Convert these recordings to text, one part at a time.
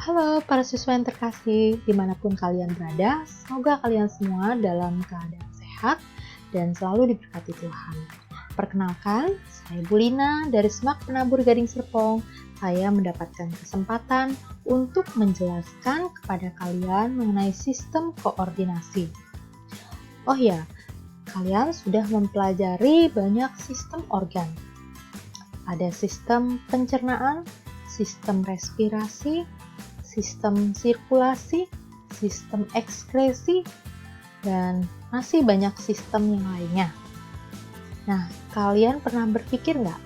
Halo para siswa yang terkasih, dimanapun kalian berada, semoga kalian semua dalam keadaan sehat dan selalu diberkati Tuhan. Perkenalkan, saya Bu Lina dari SMAK Penabur Gading Serpong. Saya mendapatkan kesempatan untuk menjelaskan kepada kalian mengenai sistem koordinasi. Oh ya, kalian sudah mempelajari banyak sistem organ. Ada sistem pencernaan, sistem respirasi, sistem sirkulasi, sistem ekskresi, dan masih banyak sistem yang lainnya. Nah, kalian pernah berpikir nggak?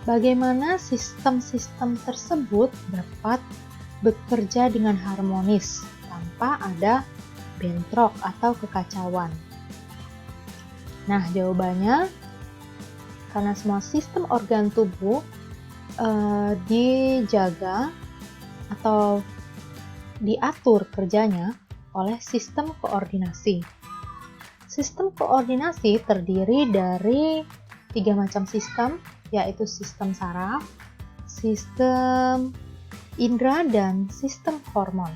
Bagaimana sistem-sistem tersebut dapat bekerja dengan harmonis tanpa ada bentrok atau kekacauan? Nah, jawabannya karena semua sistem organ tubuh dijaga atau diatur kerjanya oleh sistem koordinasi. Sistem koordinasi terdiri dari 3 macam sistem, yaitu sistem saraf, sistem indera, dan sistem hormon.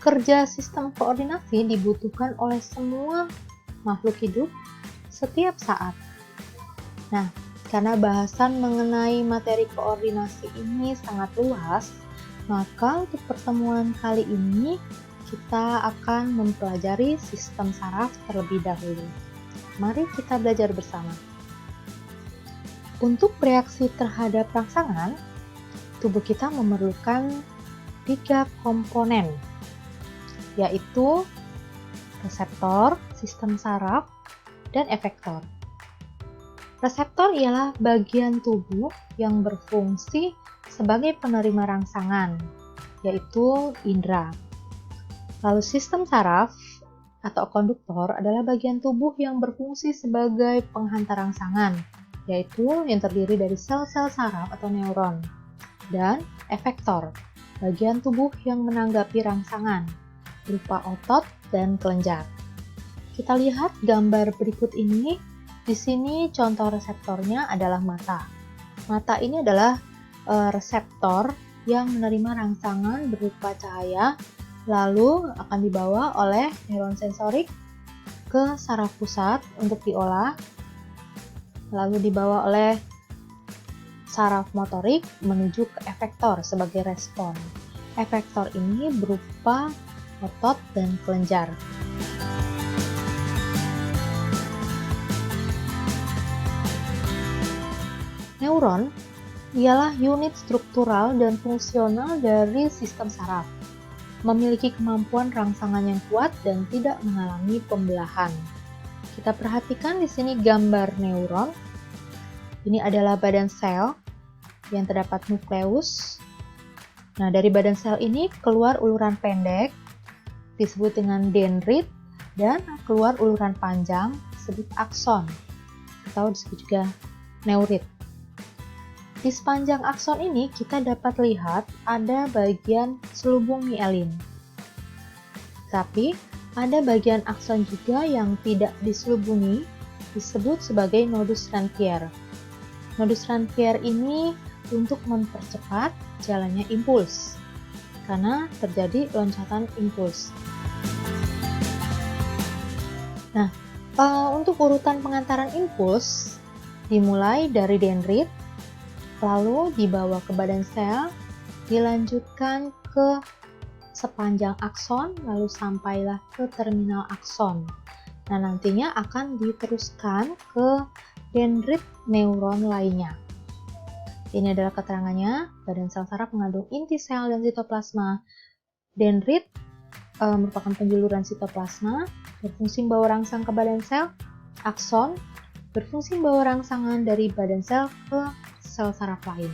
Kerja sistem koordinasi dibutuhkan oleh semua makhluk hidup setiap saat. Nah, karena bahasan mengenai materi koordinasi ini sangat luas, maka untuk pertemuan kali ini kita akan mempelajari sistem saraf terlebih dahulu. Mari kita belajar bersama. Untuk bereaksi terhadap rangsangan, tubuh kita memerlukan 3 komponen, yaitu reseptor, sistem saraf, dan efektor. Reseptor ialah bagian tubuh yang berfungsi sebagai penerima rangsangan, yaitu indera. Lalu sistem saraf atau konduktor adalah bagian tubuh yang berfungsi sebagai penghantar rangsangan, yaitu yang terdiri dari sel-sel saraf atau neuron. Dan efektor, bagian tubuh yang menanggapi rangsangan, berupa otot dan kelenjar. Kita lihat gambar berikut ini. Di sini contoh reseptornya adalah mata. Mata ini adalah reseptor yang menerima rangsangan berupa cahaya, lalu akan dibawa oleh neuron sensorik ke saraf pusat untuk diolah, lalu dibawa oleh saraf motorik menuju ke efektor sebagai respon. Efektor ini berupa otot dan kelenjar. Neuron ialah unit struktural dan fungsional dari sistem saraf, memiliki kemampuan rangsangan yang kuat dan tidak mengalami pembelahan. Kita perhatikan di sini gambar neuron. Ini adalah badan sel yang terdapat nukleus. Nah, dari badan sel ini keluar uluran pendek disebut dengan dendrit dan keluar uluran panjang disebut akson atau disebut juga neurit. Di sepanjang akson ini kita dapat lihat ada bagian selubung mielin. Tapi ada bagian akson juga yang tidak diselubungi, disebut sebagai nodus Ranvier. Nodus Ranvier ini untuk mempercepat jalannya impuls, karena terjadi loncatan impuls. Nah, untuk urutan pengantaran impuls dimulai dari dendrit, lalu dibawa ke badan sel, dilanjutkan ke sepanjang akson, lalu sampailah ke terminal akson. Nah, nantinya akan diteruskan ke dendrit neuron lainnya. Ini adalah keterangannya. Badan sel saraf mengandung inti sel dan sitoplasma. Dendrit merupakan penjuluran sitoplasma, berfungsi membawa rangsang ke badan sel. Akson berfungsi membawa rangsangan dari badan sel ke sel saraf lain.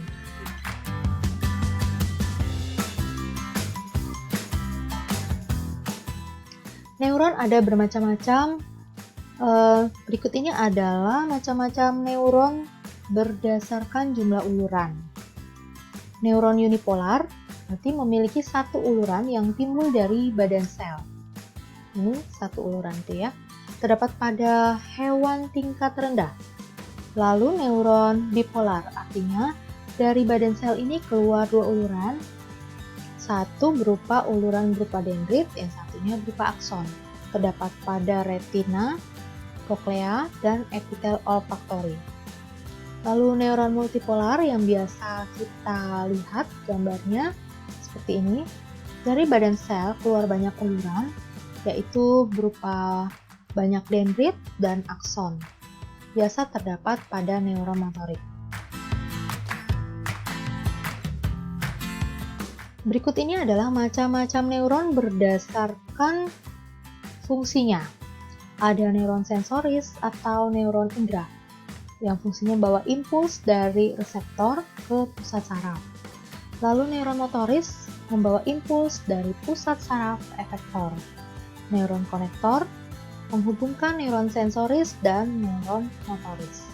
Neuron ada bermacam-macam. Berikut ini adalah macam-macam neuron berdasarkan jumlah uluran. Neuron unipolar berarti memiliki satu uluran yang timbul dari badan sel. Ini satu uluran itu ya. Terdapat pada hewan tingkat rendah. Lalu neuron bipolar, artinya dari badan sel ini keluar 2 uluran satu berupa uluran berupa dendrit, yang satunya berupa akson. Terdapat pada retina, koklea, dan epitel olfaktori. Lalu neuron multipolar yang biasa kita lihat gambarnya seperti ini. Dari badan sel keluar banyak uluran, yaitu berupa banyak dendrit dan akson. Biasa terdapat pada neuron motorik. Berikut ini adalah macam-macam neuron berdasarkan fungsinya. Ada neuron sensoris atau neuron indera yang fungsinya bawa impuls dari reseptor ke pusat saraf. Lalu neuron motoris membawa impuls dari pusat saraf ke efektor. Neuron konektor menghubungkan neuron sensoris dan neuron motoris.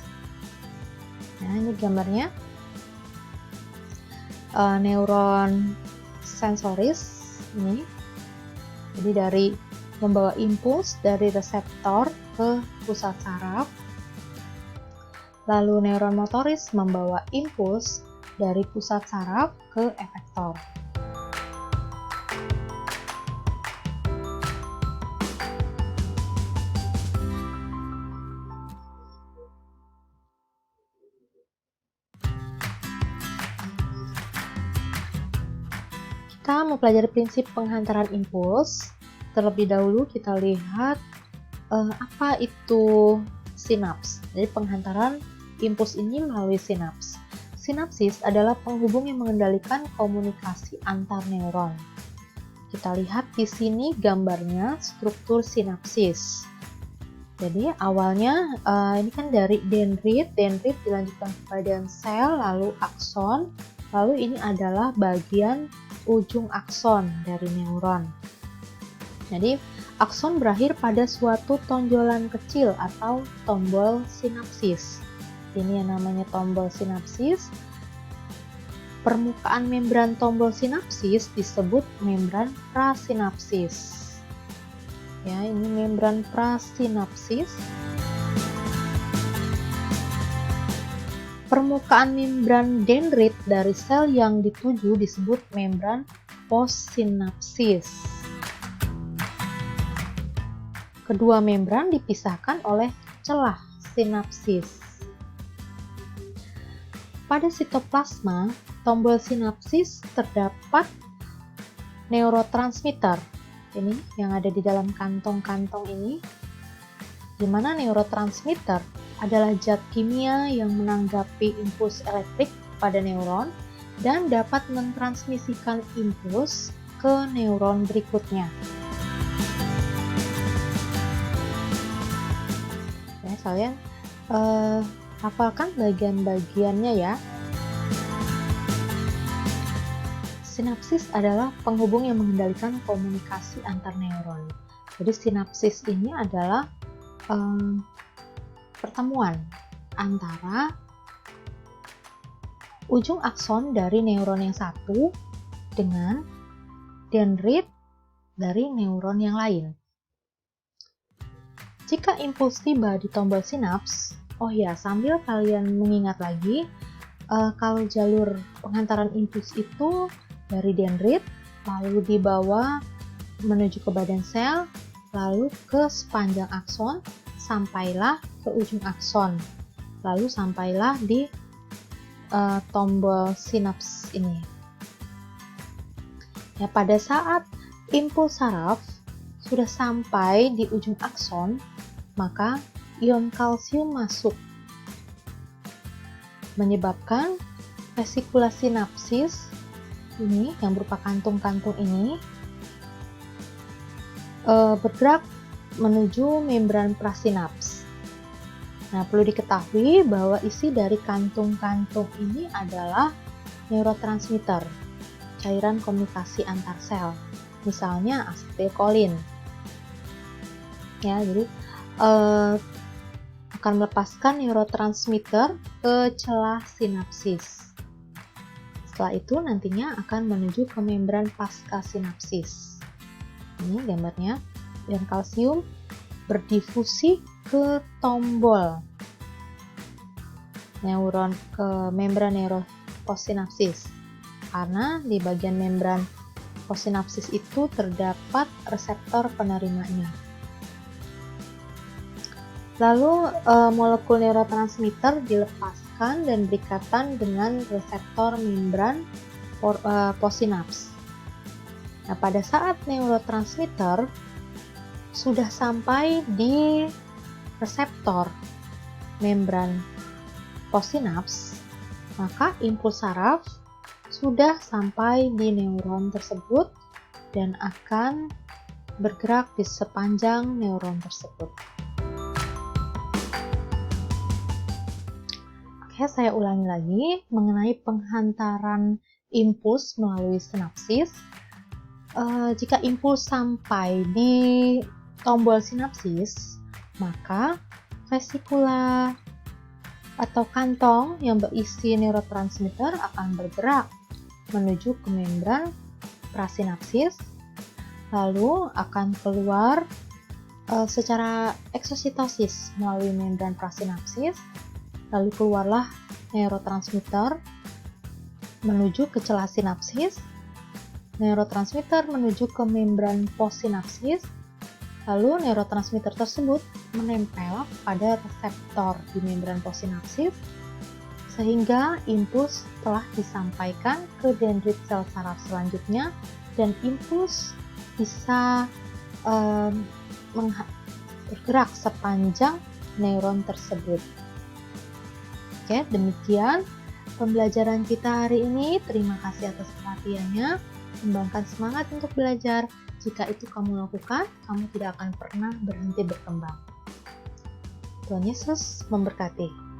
Nah, ini gambarnya. Neuron sensoris ini. Jadi dari membawa impuls dari reseptor ke pusat saraf. Lalu neuron motoris membawa impuls dari pusat saraf ke efektor. Kita mempelajari prinsip penghantaran impuls. Terlebih dahulu kita lihat apa itu sinaps. Jadi penghantaran impuls ini melalui sinaps. Sinapsis adalah penghubung yang mengendalikan komunikasi antar neuron. Kita lihat di sini gambarnya struktur sinapsis. Jadi awalnya ini kan dari dendrit dilanjutkan ke badan sel, lalu akson, lalu ini adalah bagian ujung akson dari neuron. Jadi akson berakhir pada suatu tonjolan kecil atau tombol sinapsis. Ini yang namanya tombol sinapsis. Permukaan membran tombol sinapsis disebut membran prasinapsis. Ya, ini membran prasinapsis. Permukaan membran dendrit dari sel yang dituju disebut membran postsinapsis. Kedua membran dipisahkan oleh celah sinapsis. Pada sitoplasma, tombol sinapsis terdapat neurotransmitter. Ini yang ada di dalam kantong-kantong ini. Di mana neurotransmitter adalah zat kimia yang menanggapi impuls elektrik pada neuron dan dapat mentransmisikan impuls ke neuron berikutnya. Ya, kalian hafalkan bagian-bagiannya ya. Sinapsis adalah penghubung yang mengendalikan komunikasi antar neuron. Jadi sinapsis ini adalah pertemuan antara ujung akson dari neuron yang satu dengan dendrit dari neuron yang lain. Jika impuls tiba di tombol sinaps, oh ya, sambil kalian mengingat lagi, kalau jalur penghantaran impuls itu dari dendrit, lalu dibawa menuju ke badan sel, lalu ke sepanjang akson, sampailah ke ujung akson, lalu sampailah di tombol sinaps ini. Ya, pada saat impuls saraf sudah sampai di ujung akson, maka ion kalsium masuk, menyebabkan vesikula sinapsis ini yang berupa kantung-kantung ini bergerak menuju membran prasinaps. Nah, perlu diketahui bahwa isi dari kantung-kantung ini adalah neurotransmitter, cairan komunikasi antar sel, misalnya asetilkolin. Ya, jadi akan melepaskan neurotransmitter ke celah sinapsis. Setelah itu nantinya akan menuju ke membran pasca sinapsis. Ini gambarnya, ion kalsium berdifusi ke tombol neuron, ke membran neuropossinapsis, karena di bagian membran posinapsis itu terdapat reseptor penerimanya. Lalu molekul neurotransmitter dilepaskan dan berikatan dengan reseptor membran posinaps. Nah, pada saat neurotransmitter sudah sampai di reseptor membran posinaps, maka impuls saraf sudah sampai di neuron tersebut dan akan bergerak di sepanjang neuron tersebut. Oke, saya ulangi lagi mengenai penghantaran impuls melalui sinapsis. Jika impuls sampai di tombol sinapsis, maka vesikula atau kantong yang berisi neurotransmitter akan bergerak menuju ke membran prasinapsis, lalu akan keluar secara eksositosis melalui membran prasinapsis. Lalu keluarlah neurotransmitter menuju ke celah sinapsis, neurotransmitter menuju ke membran postsinapsis, lalu neurotransmitter tersebut menempel pada reseptor di membran postsinapsis sehingga impuls telah disampaikan ke dendrit sel saraf selanjutnya dan impuls bisa bergerak sepanjang neuron tersebut. Oke, demikian pembelajaran kita hari ini. Terima kasih atas perhatiannya. Kembangkan semangat untuk belajar. Jika itu kamu lakukan, kamu tidak akan pernah berhenti berkembang. Tuhan Yesus memberkati.